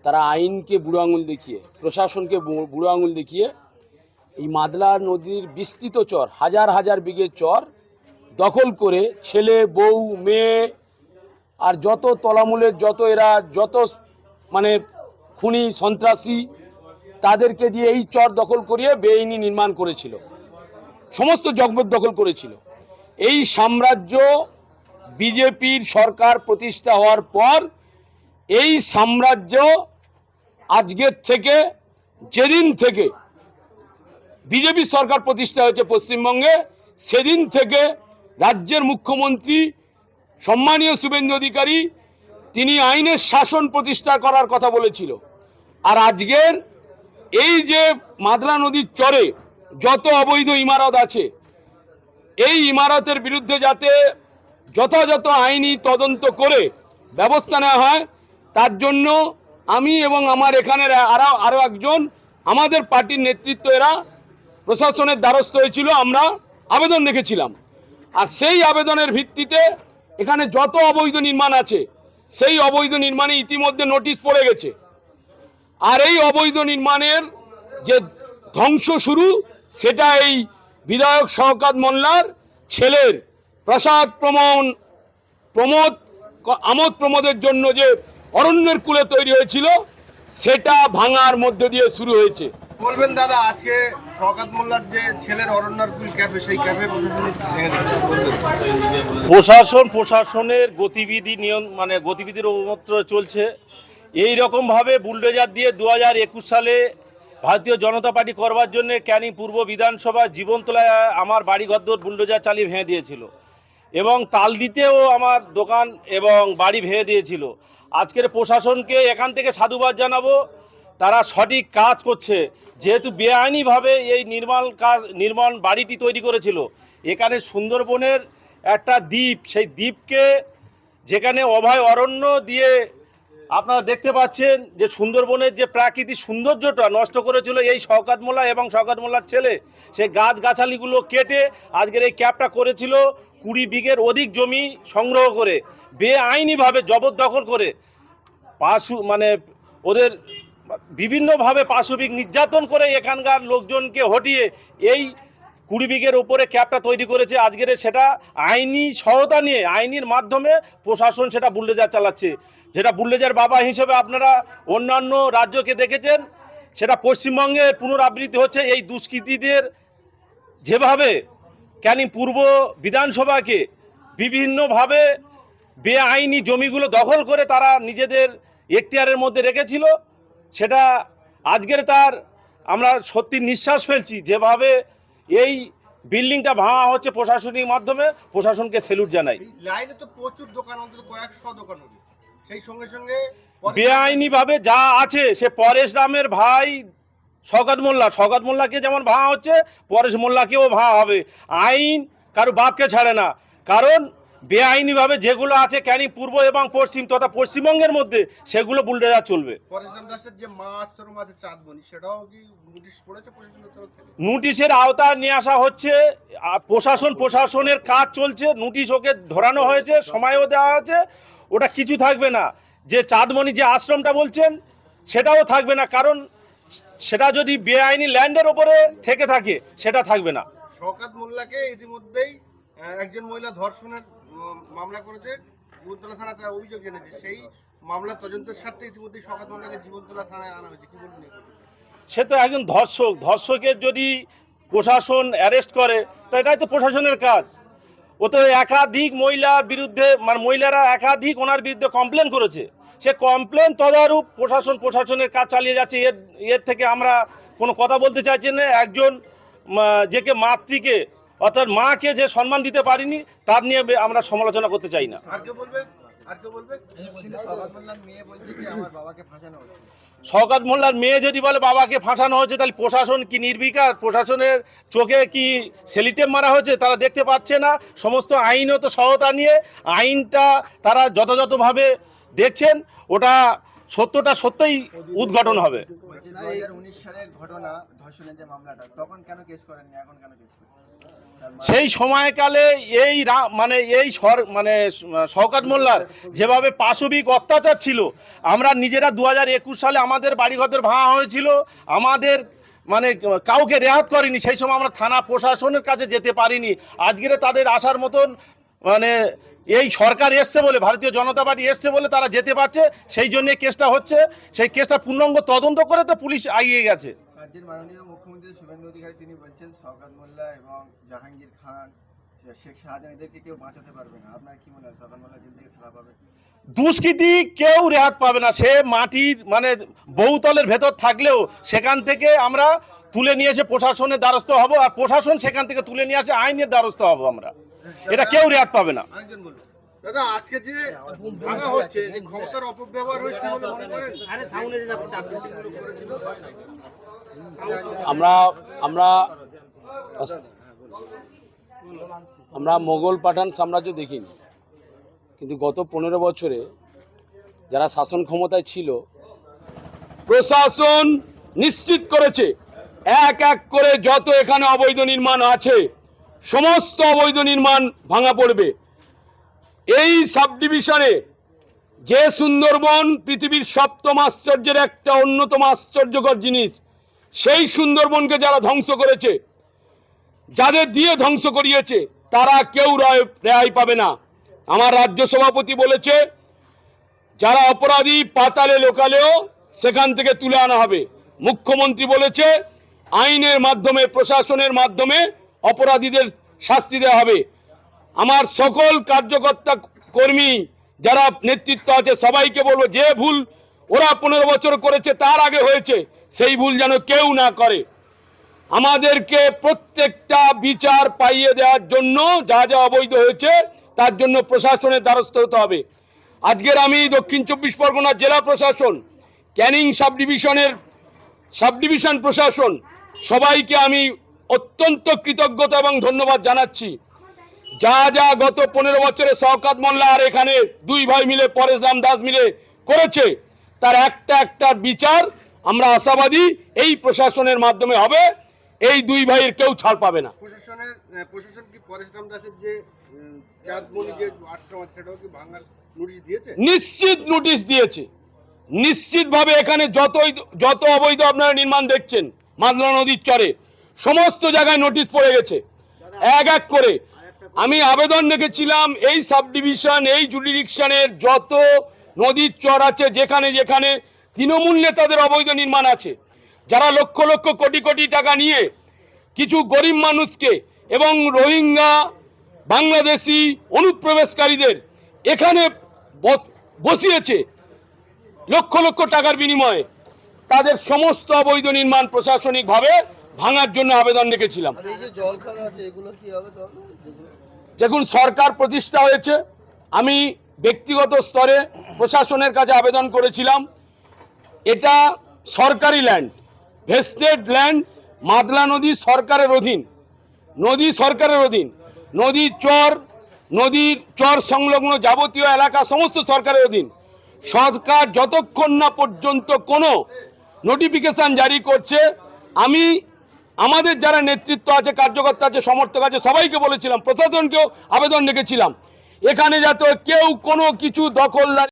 তারা আইনকে বুড়ো আঙুল দেখিয়ে, প্রশাসনকে বুড়ো আঙুল দেখিয়ে এই মাদলা নদীর বিস্তৃত চর, হাজার হাজার বিঘে চর দখল করে ছেলে বউ মেয়ে আর যত তলামূলের যত মানে খুনি সন্ত্রাসী তাদেরকে দিয়ে এই চর দখল করিয়ে বেআইনি নির্মাণ করেছিল, সমস্ত জগৎ করেছিল। এই সাম্রাজ্য বিজেপির সরকার প্রতিষ্ঠা হওয়ার পর এই সাম্রাজ্য আজকের থেকে, যেদিন থেকে বিজেপি সরকার প্রতিষ্ঠা হয়েছে পশ্চিমবঙ্গে, সেদিন থেকে রাজ্যের মুখ্যমন্ত্রী সম্মানীয় শুভেন্দু অধিকারী তিনি আইনের শাসন প্রতিষ্ঠা করার কথা বলেছিল। আর আজকের এই যে মাদলা নদীর চরে যত অবৈধ ইমারত আছে, এই ইমারতের বিরুদ্ধে যাতে যথাযথ আইনি তদন্ত করে ব্যবস্থা নেওয়া হয়, তার জন্য আমি এবং আমার এখানের আরও একজন আমাদের পার্টির নেতৃত্ব এরা প্রশাসনের দ্বারস্থ হয়েছিল। আমরা আবেদন রেখেছিলাম, আর সেই আবেদনের ভিত্তিতে এখানে যত অবৈধ নির্মাণ আছে সেই অবৈধ নির্মাণে ইতিমধ্যে নোটিশ পড়ে গেছে। আর এই অবৈধ নির্মাণের যে ধ্বংস শুরু, সেটা এই বিধায়ক শওকত মোল্লার ছেলের আমোদ প্রমোদের জন্য যে অরণ্যের কূলে তৈরি হয়েছিল, সেটা ভাঙার মধ্যে দিয়ে শুরু হয়েছে। বলবেন দাদা, আজকে শওকত মোল্লার যে ছেলের অরণ্যর কুল ক্যাফে, সেই ক্যাফে প্রশাসনের গতিবিধি গতিবিধির অন্যত্র চলছে। এই রকমভাবে বুলডোজার দিয়ে 2021 সালে ভারতীয় জনতা পার্টি করবার জন্য ক্যানিং পূর্ব বিধানসভা জীবনতলায় আমার বাড়ি ঘরদোর বুলডোজার চালিয়ে ভেঙে দিয়েছিল, এবং তালদিতেও আমার দোকান এবং বাড়ি ভেঙে দিয়েছিল। আজকের প্রশাসনকে এখান থেকে সাধুবাদ জানাবো, তারা সঠিক কাজ করছে। যেহেতু বেআইনিভাবে এই নির্মাণ বাড়িটি তৈরি করেছিল, এখানে সুন্দরবনের একটা দ্বীপ, সেই দ্বীপকে যেখানে অভয় অরণ্য দিয়ে আপনারা দেখতে পাচ্ছেন যে সুন্দরবনের যে প্রাকৃতিক সৌন্দর্যটা নষ্ট করেছিল এই শওকত মোল্লা এবং শওকত মোল্লার ছেলে, সেই গাছগাছালিগুলো কেটে আজকের এই ক্যাবটা করেছিল 20 বিঘের অধিক জমি সংগ্রহ করে বেআইনিভাবে জবরদখল করে ওদের বিভিন্নভাবে পাশবিক নির্যাতন করে এখানকার লোকজনকে হটিয়ে এই 20 বিঘের উপরে ক্যাবটা তৈরি করেছে। আজকের সেটা আইনি সহায়তা নিয়ে, আইনের মাধ্যমে প্রশাসন সেটা বুলডোজার চালাচ্ছে। যেটা বুলডোজার বাবা হিসেবে আপনারা অন্যান্য রাজ্যকে দেখেছেন, সেটা পশ্চিমবঙ্গে পুনরাবৃত্তি হচ্ছে। এই দুষ্কৃতীদের যেভাবে ক্যানিং পূর্ব বিধানসভাকে বিভিন্নভাবে বেআইনি জমিগুলো দখল করে তারা নিজেদের এখতিয়ারের মধ্যে রেখেছিল, সেটা আজকের আমরা সত্যি নিঃশ্বাস ফেলছি। যেভাবে এই বিল্ডিংটা ভাঙা হচ্ছে প্রশাসনিক মাধ্যমে, প্রশাসনকে স্যালুট জানাই। লাইনে তো প্রচুর দোকান, অন্তত কয়েকশো দোকান, সেই সঙ্গে সঙ্গে বেআইনিভাবে যা আছে সে পরেশ রামের ভাই শওকত মোল্লাকে যেমন ভাঙা হচ্ছে, পরেশ মোল্লাকেও ভাঙা হবে। আইন কারো বাপকে ছাড়ে না, কারণ বেআইনিভাবে যেগুলো আছে ক্যানিং পূর্ব এবং পশ্চিম তথা পশ্চিমবঙ্গের মধ্যে, সেগুলো বুলডোজার চলবে। নোটিশের আওতায় নিয়ে আসা হচ্ছে, প্রশাসনের কাজ চলছে। নোটিশ ওকে ধরানো হয়েছে, সময়ও দেওয়া হয়েছে। ওটা কিছু থাকবে না। যে চাঁদমণি যে আশ্রমটা বলছেন, সেটাও থাকবে না, কারণ সেটা যদি বেআইনি ল্যান্ডের ওপরে থেকে থাকে সেটা থাকবে না। শওকত মোল্লাকে ইতিমধ্যেই একজন মহিলা ধর্ষণের মামলা করেছে, জীবনতলা থানাতে অভিযোগ জেনেছে। সেই মামলা তদন্তের স্বার্থে ইতিমধ্যে শওকত মোল্লাকে জীবনতলা থানায় আনা হয়েছে। কি বলবেন? সে তো একজন ধর্ষকের যদি প্রশাসন অ্যারেস্ট করে, তো এটাই তো প্রশাসনের কাজ। ও তো একাধিক মহিলার বিরুদ্ধে, মহিলারা একাধিক ওনার বিরুদ্ধে কমপ্লেন করেছে। সে কমপ্লেন তদারূপ প্রশাসনের কাজ চালিয়ে যাচ্ছে। এর থেকে আমরা কোনো কথা বলতে চাইছি না। একজন যে মাতৃকে অর্থাৎ মাকে যে সম্মান দিতে পারিনি, তার নিয়ে আমরা সমালোচনা করতে চাই না। শওকত মোল্লার মেয়ে যদি বলে বাবাকে ফাঁসানো হচ্ছে, তাহলে প্রশাসন কি নির্বিকার? প্রশাসনের চোখে কি সেলিটেপ মারা হয়েছে? তারা দেখতে পাচ্ছে না? সমস্ত আইনত সহায়তা নিয়ে আইনটা তারা যথাযথভাবে দেখছেন। ওটা সত্যটা সত্যই উদ্ঘাটন হবে। 2019 সালের ঘটনা, ধর্ষণের যে মামলাটা, তখন কেন কেস করেননি, এখন কেন কেস করেন? সেই সময়কালে এই শওকত মোল্লার যেভাবে পাশবিক অত্যাচার ছিল, আমরা নিজেরা 2021 সালে আমাদের বাড়িঘর ভাঙা হয়েছিল, আমাদের কাউকে রেহাত করেনি। সেই সময় আমরা থানা প্রশাসনের কাছে যেতে পারিনি। আজকের তাদের আসার মতন এই সরকার এসছে বলে, ভারতীয় জনতা পার্টি এসছে বলে তারা যেতে পারছে, সেই জন্য কেসটা হচ্ছে। সেই কেসটা পূর্ণাঙ্গ তদন্ত করে তো পুলিশ এগিয়ে গেছে। রাজ্যের মাননীয় মুখ্যমন্ত্রী শুভেন্দু অধিকারী তিনি বলছেন শওকত মোল্লা এবং জাহাঙ্গীর খান, শেখ শাহজাহান এদেরকে কেউ বাঁচাতে পারবে না। আপনার কি মনে হয়, শওকত মোল্লা জেল থেকে ছাড়া পাবে? দুষ্কৃতী কেউ রেহাত পাবে না। সে মাটির বহুতলের ভেতর থাকলেও সেখান থেকে আমরা তুলে নিয়ে এসে প্রশাসনের দ্বারস্থ হব, আর প্রশাসন সেখান থেকে তুলে নিয়ে আসে আইনের দ্বারস্থ হব আমরা। এটা কেউ রেহাত পাবে না। আরেকজন বলুন। দাদা, আজকে যে ভাঙা হচ্ছে, যে ক্ষমতার অপব্যবহার হচ্ছে বলে মনে করেন? আমরা আমরা আমরা মোগল পাঠান সাম্রাজ্য দেখিনি, কিন্তু গত 15 বছরে যারা শাসন ক্ষমতায় ছিল, প্রশাসন নিশ্চিত করেছে এক এক করে যত এখানে অবৈধ নির্মাণ আছে সমস্ত অবৈধ নির্মাণ ভাঙা পড়বে। এই সাব ডিভিশনে যে সুন্দরবন পৃথিবীর 7ম আশ্চর্যের একটা অন্যতম আশ্চর্যকর জিনিস, সেই সুন্দরবনকে যারা ধ্বংস করেছে, যাদের দিয়ে ধ্বংস করিয়েছে, তারা কেউ রেহাই পাবে না। আমার রাজ্য সভাপতি বলেছে যারা অপরাধী পাতালে লোকালেও সেখান থেকে তুলে আনা হবে। মুখ্যমন্ত্রী বলেছে আইনের মাধ্যমে, প্রশাসনের মাধ্যমে অপরাধীদের শাস্তি দেওয়া হবে। আমার সকল কার্যকর্তা কর্মী যারা নেতৃত্ব আছে সবাইকে বলবো, যে ভুল ওরা 15 বছর করেছে তার আগে হয়েছে, সেই ভুল যেন কেউ না করে। আমাদেরকে প্রত্যেকটা বিচার পাইয়ে দেওয়ার জন্য যা যা অবৈধ হয়েছে তার জন্য প্রশাসনের দ্বারস্থ হতে হবে। আজকের আমি দক্ষিণ 24 পরগনা জেলা প্রশাসন, ক্যানিং সাব ডিভিশন প্রশাসন, সবাইকে আমি অত্যন্ত কৃতজ্ঞতা এবং ধন্যবাদ জানাচ্ছি। যা যা গত 15 বছরে শওকত মোল্লা আর এখানে 2 ভাই মিলে, পরেশ রাম দাস মিলে করেছে, তার একটা বিচার আমরা আশাবাদী এই প্রশাসনের মাধ্যমে হবে। এই 2 ভাইয়ের কেউ ছাড় পাবে না। প্রশাসন কি পরেশ রাম দাসের যে চাঁদমণি যে আশ্রম আছে সেটাও কি ভাঙার নোটিশ দিয়েছে? নিশ্চিত নোটিশ দিয়েছে। নিশ্চিতভাবে এখানে যত অবৈধ আপনারা নির্মাণ দেখছেন মাদলা নদীর চরে, সমস্ত জায়গায় নোটিশ পড়ে গেছে এক এক করে। আমি আবেদন রেখেছিলাম এই সাব ডিভিশন, এই জুডিডিকশনের যত নদীর চর আছে, যেখানে যেখানে তৃণমূল নেতাদের অবৈধ নির্মাণ আছে, যারা লক্ষ লক্ষ কোটি কোটি টাকা নিয়ে কিছু গরিব মানুষকে এবং রোহিঙ্গা বাংলাদেশি অনুপ্রবেশকারীদের এখানে বসিয়েছে লক্ষ লক্ষ টাকার বিনিময়ে, তাদের সমস্ত অবৈধ নির্মাণ প্রশাসনিকভাবে ভাঙার জন্য আবেদন রেখেছিলাম। দেখুন, সরকার প্রতিষ্ঠা হয়েছে, আমি ব্যক্তিগত স্তরে প্রশাসনের কাছে আবেদন করেছিলাম। এটা সরকারি ল্যান্ড, ভেস্টেড ল্যান্ড, মাদলা নদী সরকারের অধীন, নদী সরকারের অধীন, নদীর চর সংলগ্ন যাবতীয় এলাকা সমস্ত সরকারের অধীন। সরকার যতক্ষণ না পর্যন্ত কোনো নোটিফিকেশন জারি করছে, আমি আমাদের যারা নেতৃত্ব আছে, কার্যকর্তা আছে, সমর্থক আছে, সবাইকে বলেছিলাম, প্রশাসনকেও আবেদন রেখেছিলাম, এখানে যাতে কেউ কোনো কিছু দখলদারি